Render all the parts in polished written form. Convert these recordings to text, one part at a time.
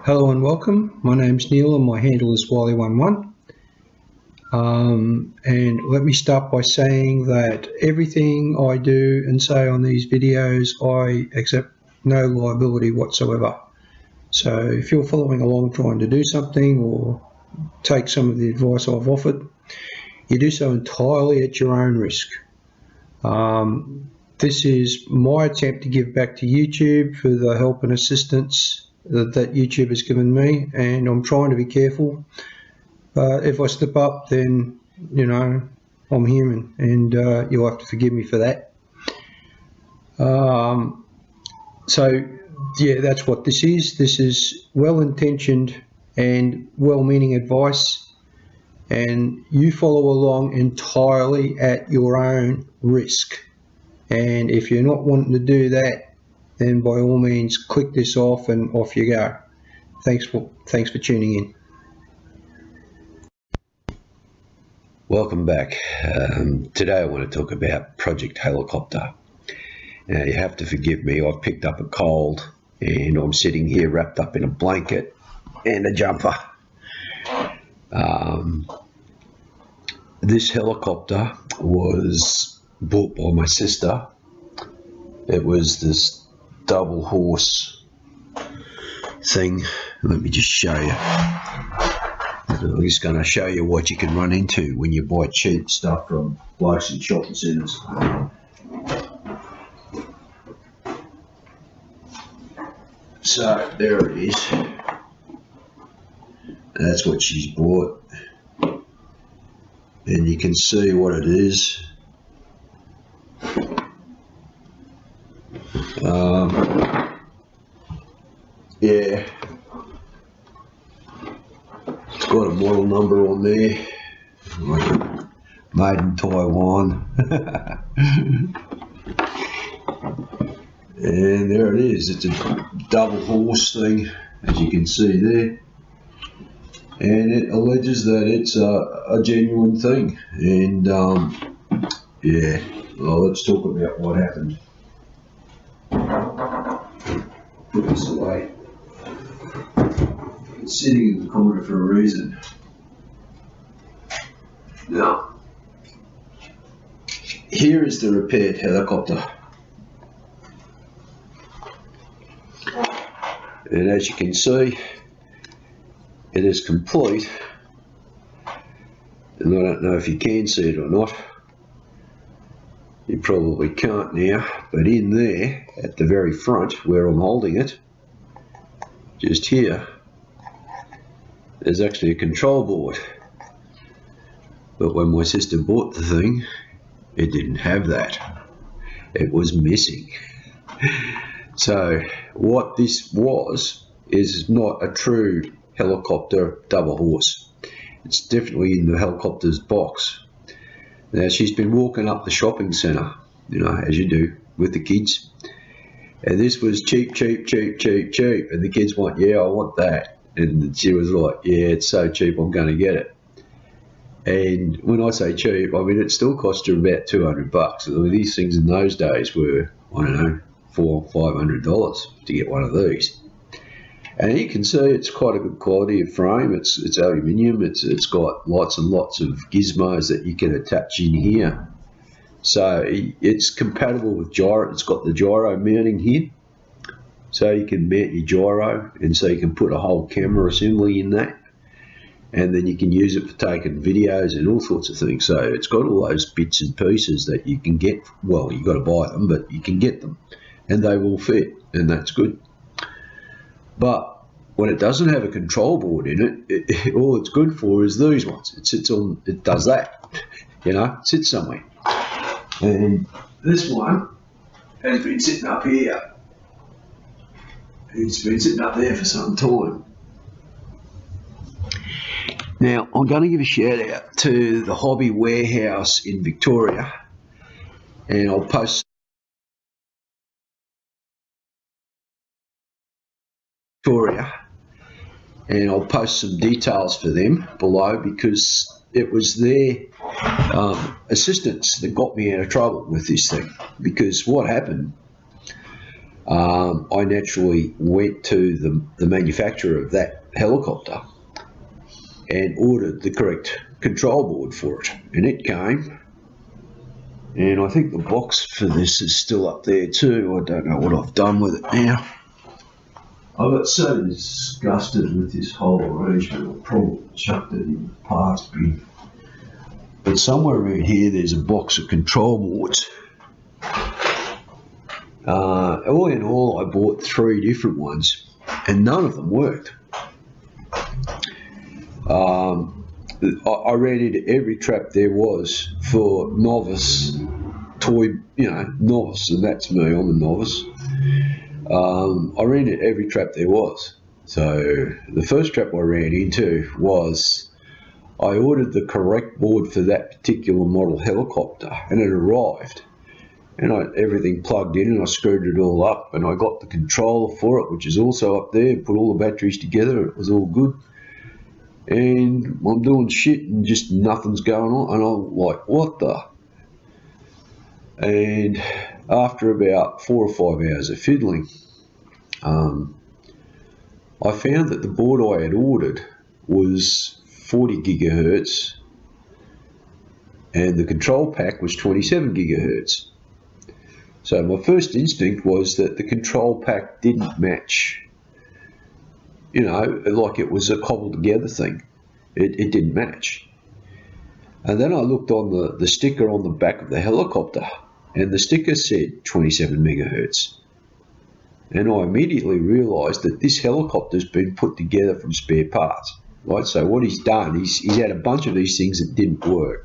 Hello and welcome. My name's Neil and my handle is Wily11. And let me start by saying that everything I do and say on these videos, I accept no liability whatsoever. So if you're following along trying to do something or take some of the advice I've offered, you do so entirely at your own risk. This is my attempt to give back to YouTube for the help and assistance that YouTube has given me, and I'm trying to be careful. If I slip up, then, you know, I'm human, and you'll have to forgive me for that. So, yeah, that's what this is. This is well-intentioned and well-meaning advice, and you follow along entirely at your own risk. And if you're not wanting to do that, then by all means click this off and off you go. Thanks for tuning in. Welcome back. Today I want to talk about Project Helicopter. Now you have to forgive me, I've picked up a cold and I'm sitting here wrapped up in a blanket and a jumper. This helicopter was bought by my sister. It was this double horse thing. Let me just show you. I'm just going to show you what you can run into when you buy cheap stuff from blokes in shopping centres. So there it is. That's what she's bought, and you can see what it is. Yeah, it's got a model number on there, made in Taiwan. And there it is. It's a double horse thing, as you can see there, and it alleges that it's a genuine thing. And yeah, well, let's talk about what happened. Put this away. It's sitting in the corner for a reason. Now, here is the repaired helicopter. And as you can see, it is complete. And I don't know if you can see it or not. You probably can't now, but in there, at the very front, where I'm holding it, just here, there's actually a control board. But when my sister bought the thing, it didn't have that. It was missing. So what this was is not a true helicopter double horse. It's definitely in the helicopter's box. Now she's been walking up the shopping centre, you know, as you do with the kids. And this was cheap, cheap, cheap, cheap, cheap. And the kids went, yeah, I want that. And she was like, yeah, it's so cheap, I'm going to get it. And when I say cheap, I mean, it still cost her about $200. I mean, these things in those days were, I don't know, $400 or $500 to get one of these. And you can see it's quite a good quality of frame. It's aluminium. It's got lots and lots of gizmos that you can attach in here. So it's compatible with gyro. It's got the gyro mounting here, so you can mount your gyro, and so you can put a whole camera assembly in that, and then you can use it for taking videos and all sorts of things. So it's got all those bits and pieces that you can get. Well, you've got to buy them, but you can get them, and they will fit, and that's good. But when it doesn't have a control board in it, all it's good for is these ones. It sits on, it does that, you know, it sits somewhere. And this one has been sitting up here. It's been sitting up there for some time. Now, I'm going to give a shout out to the Hobby Warehouse in Victoria, and I'll post some details for them below, because it was their assistance that got me out of trouble with this thing. Because what happened I naturally went to the manufacturer of that helicopter and ordered the correct control board for it. And it came, and I think the box for this is still up there too. I don't know what I've done with it now. I got so disgusted with this whole arrangement, I probably chucked it in the parts bin. But somewhere around here there's a box of control boards. All in all, I bought 3 different ones, and none of them worked. I ran into every trap there was for novice toy, novice, and that's me, I'm a novice. I ran into every trap there was. So the first trap I ran into was I ordered the correct board for that particular model helicopter, and it arrived. And everything plugged in, and I screwed it all up, and I got the controller for it, which is also up there, put all the batteries together, it was all good. And I'm doing shit and just nothing's going on, and I'm like, what the? And after about 4 or 5 hours of fiddling, I found that the board I had ordered was 40 gigahertz and the control pack was 27 gigahertz. So my first instinct was that the control pack didn't match, like it was a cobbled together thing. It didn't match. And then I looked on the sticker on the back of the helicopter, and the sticker said 27 megahertz. And I immediately realised that this helicopter's been put together from spare parts. Right? So what he's done, he's had a bunch of these things that didn't work.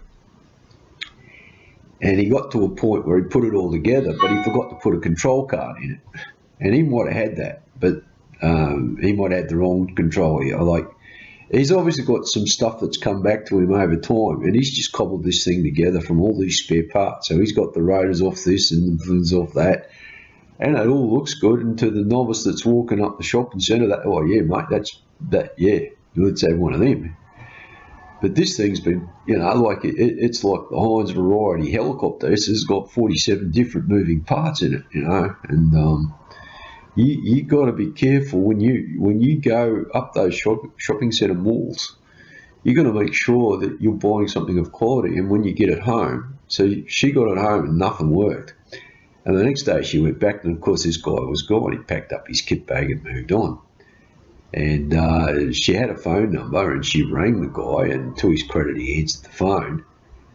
And he got to a point where he put it all together, but he forgot to put a control card in it. And he might have had that, but he might have had the wrong control here. He's obviously got some stuff that's come back to him over time, and he's just cobbled this thing together from all these spare parts. So he's got the rotors off this and the fins off that, and it all looks good. And to the novice that's walking up the shopping centre, oh yeah, mate, let's have one of them. But this thing's been, it's like the Heinz variety helicopter. This has got 47 different moving parts in it, and you got to be careful when you go up those shopping centre malls. You got to make sure that you're buying something of quality. And when you get it home, so she got it home and nothing worked. And the next day she went back, and of course this guy was gone. He packed up his kit bag and moved on. And she had a phone number, and she rang the guy, and to his credit, he answered the phone.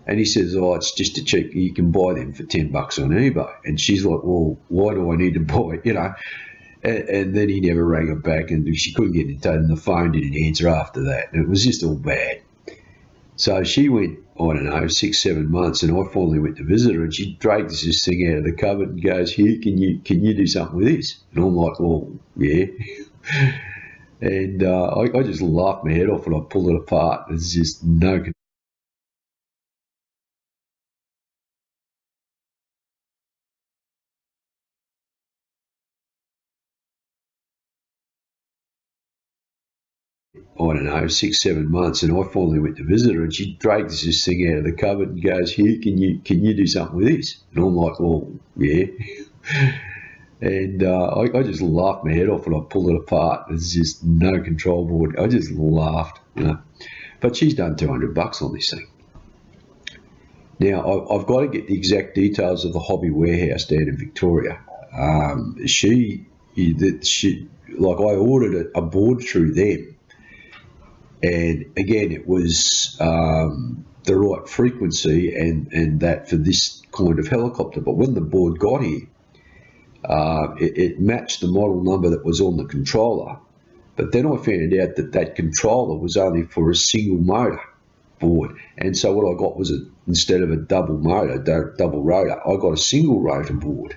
And he says, oh, it's just a cheap, you can buy them for $10 on eBay. And she's like, well, why do I need to buy it, And then he never rang her back, and she couldn't get in touch, and the phone didn't answer after that. And it was just all bad. So she went, I don't know, 6-7 months, and I finally went to visit her, and she drags this thing out of the cupboard and goes, here, can you do something with this? And I'm like, well, yeah. And I just laughed my head off, and I pulled it apart. There's just no I don't know, 6-7 months, and I finally went to visit her, and she drags this thing out of the cupboard and goes, here, can you do something with this? And I'm like, well, yeah. And I just laughed my head off, and I pulled it apart. There's just no control board. I just laughed, But she's done $200 on this thing. Now, I've got to get the exact details of the Hobby Warehouse down in Victoria. I ordered a board through them. And again, it was the right frequency and that for this kind of helicopter. But when the board got here, it matched the model number that was on the controller. But then I found out that controller was only for a single motor board. And so what I got was, instead of a double rotor, I got a single rotor board.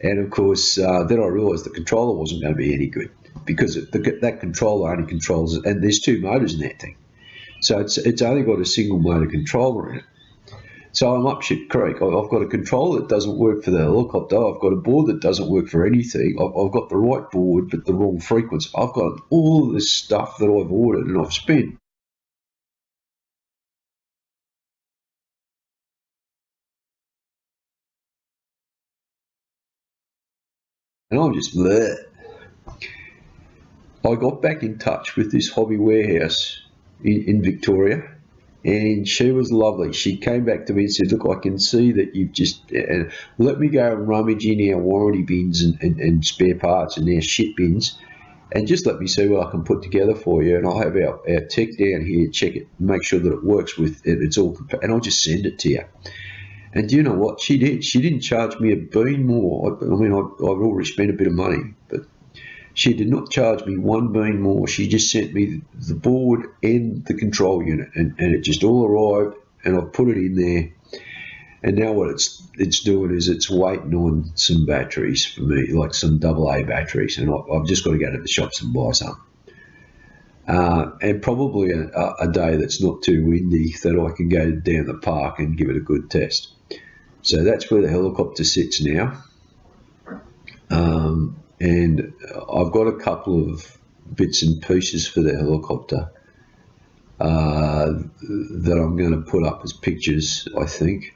And of course, then I realised the controller wasn't going to be any good, because that controller only controls it, and there's 2 motors in that thing. So it's only got a single motor controller in it. So I'm up shit creek. I've got a controller that doesn't work for the helicopter. I've got a board that doesn't work for anything. I've got the right board but the wrong frequency. I've got all this stuff that I've ordered, and I've spent And I'm just bleh. I got back in touch with this hobby warehouse in Victoria, and she was lovely. She came back to me and said, look, I can see that you've just, let me go and rummage in our warranty bins and spare parts and our shit bins, and just let me see what I can put together for you, and I'll have our tech down here check it, make sure that it works with it, it's all, and I'll just send it to you. And do you know what she did? She didn't charge me a bean more. I mean, I've already spent a bit of money, but she did not charge me one bean more. She just sent me the board and the control unit, and it just all arrived, and I put it in there. And now what it's doing is it's waiting on some batteries for me, like some AA batteries, and I've just got to go to the shops and buy some. And probably a day that's not too windy that I can go down the park and give it a good test. So that's where the helicopter sits now. And I've got a couple of bits and pieces for the helicopter that I'm going to put up as pictures, I think,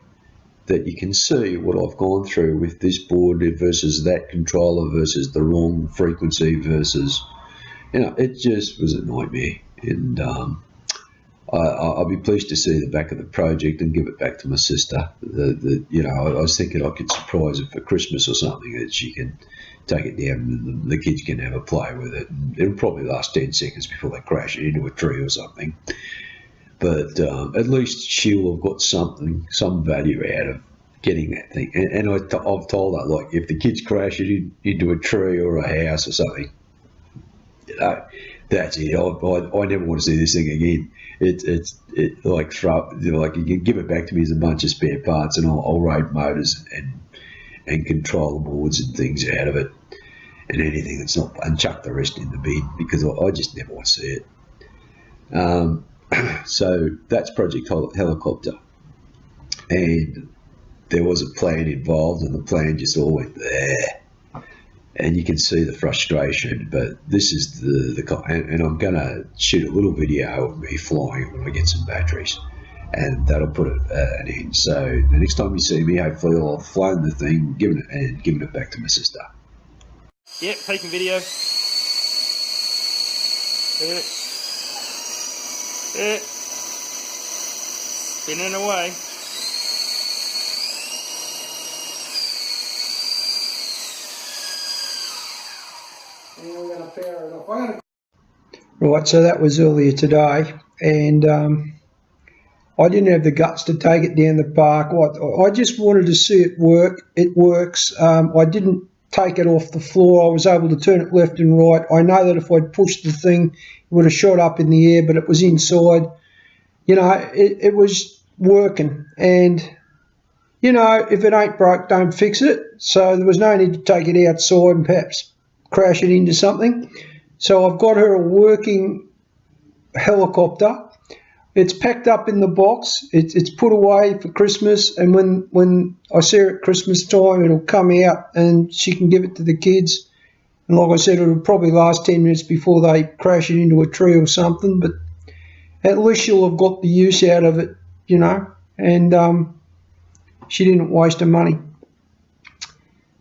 that you can see what I've gone through with this board versus that controller versus the wrong frequency versus, you know, it just was a nightmare. And I'll be pleased to see the back of the project and give it back to my sister. You know, I was thinking I could surprise her for Christmas or something, that she can take it down and the kids can have a play with it. And it'll probably last 10 seconds before they crash it into a tree or something. But at least she'll have got something, some value out of getting that thing. And I've told her, like, if the kids crash it into a tree or a house or something, you know, that's it. I never want to see this thing again. It's like throw, you know, like you can give it back to me as a bunch of spare parts, and I'll raid motors and control boards and things out of it, and anything that's not, and chuck the rest in the bin, because I just never want to see it. So that's Project Helicopter, and there was a plan involved, and the plan just all went there. And you can see the frustration, but this is and I'm going to shoot a little video of me flying when I get some batteries, and that'll put it an end. So the next time you see me, hopefully I'll have flown the thing, given it back to my sister. Yep, taking video. Spinning away. Right, so that was earlier today, and I didn't have the guts to take it down the park. I just wanted to see it work. It works. I didn't take it off the floor. I was able to turn it left and right. I know that if I'd pushed the thing, it would have shot up in the air, but it was inside. You know, it was working, and you know, if it ain't broke, don't fix it. So there was no need to take it outside and perhaps crash it into something. So I've got her a working helicopter. It's packed up in the box. It's put away for Christmas, and when I see her at Christmas time, it'll come out and she can give it to the kids. And like I said, it'll probably last 10 minutes before they crash it into a tree or something, but at least she'll have got the use out of it, you know, and she didn't waste her money.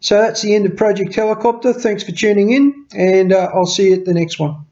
So that's the end of Project Helicopter. Thanks for tuning in, and I'll see you at the next one.